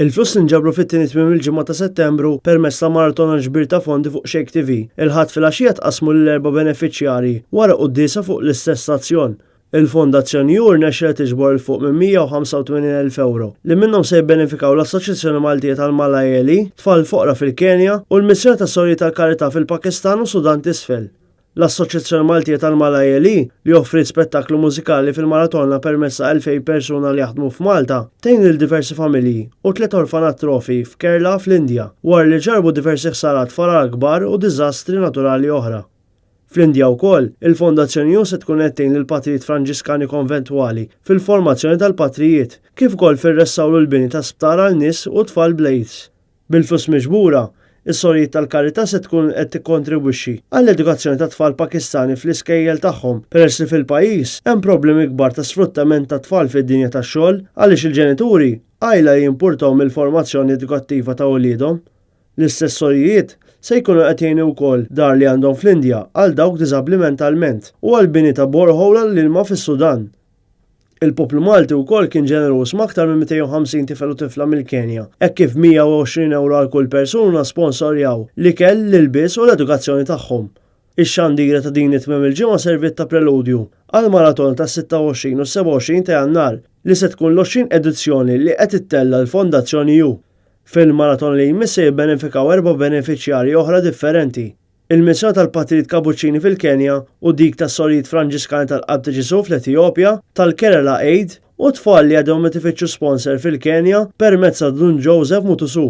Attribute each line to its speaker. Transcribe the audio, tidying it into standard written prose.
Speaker 1: Il-flus inġabru fit-tieni tmiem il-ġimgħa ta' Settembru permezz ta' maratona ġbir ta' fondi fuq Shake TV. Il-ħadd fil-għaxija tqasmu lill-erba' benefiċjarji wara qudiesa fuq l-istess stazzjon. Il-Fondazzjoni Jur nexxet tiġbor il fuq minn 185,000 euro li minnhom se jibbenefikaw l-Assoċjazzjoni Maltija tal-Malayeli, tfal foqra fil-Kenja u l-Missjoni tas-Sorji tal-Karità fil-Pakistan u Sudan t'isfel. L-Assoċjazzjoni Maltija tal-Malayeli li offrit spettaklu mużikali fil-maratona permezz ta' 2000 persuna li jaħdmu f'Malta tgħin lil diversi familji u 3 orfanat trofi f'Kerala fl-Indja wara li ġarbu diversi ħsarat farar kbar u diżastri naturali oħra. Fl-Indja wkoll, il-Fondazzjoni Jur se tkun qed tgħin lill-Patrijiet Franġiskani konventwali fil-formazzjoni tal-patrijiet kif ukoll fir-restawru l-bini ta' sptar għal nies u tfal bl-AIDS. Bil-flus miġbura, is-Sorjiet tal-Karità se tkun qed tikkontribwixxi għall-edukazzjoni ta' tfal Pakistani fl-iskejjel tagħhom peress li fil-pajjiż hemm problemi kbar ta' sfruttament ta' tfal fid-dinja tax-xogħol għaliex il-ġenituri għajla jimpurtaw mill-formazzjoni edukattiva ta' wliedhom. L-istess sorjiet se jkunu qed jgħinu wkoll dar li għandhom fl-Indja għal dawk diżabbli mentalment u għal bini ta' borehole għall-ilma fis-Sudan. Il-poplu Malti wkoll kien ġeneruż m'aktar minn 250 tifel u tifla mill-Kenja, hekk kif 120 euro għal kull persuna sponsorjaw l-ikel, l-ilbies u l-edukazzjoni tagħhom. Ix-xandira ta' din it-tmiem il-ġimgħa servit ta' preludju għal maraton ta' 26 u 27 ta' Jannar li se tkun l-20 edizzjoni li qed ittella l-Fondazzjoni Jur. Fil-maraton li jmiss se jibbenefikaw 4 benefiċjarji oħra differenti. Il-missjoni tal-Patrijiet Kapuċini fil-Kenja u dik tas-Sorjiet Franġiskani tal-Qalb ta' Ġisu fl-Etjopja, tal-Kerala Aid u tfal li għadhom qed ifittxu sponsor fil-Kenja permezz ta' Dun Joseph Mutusu.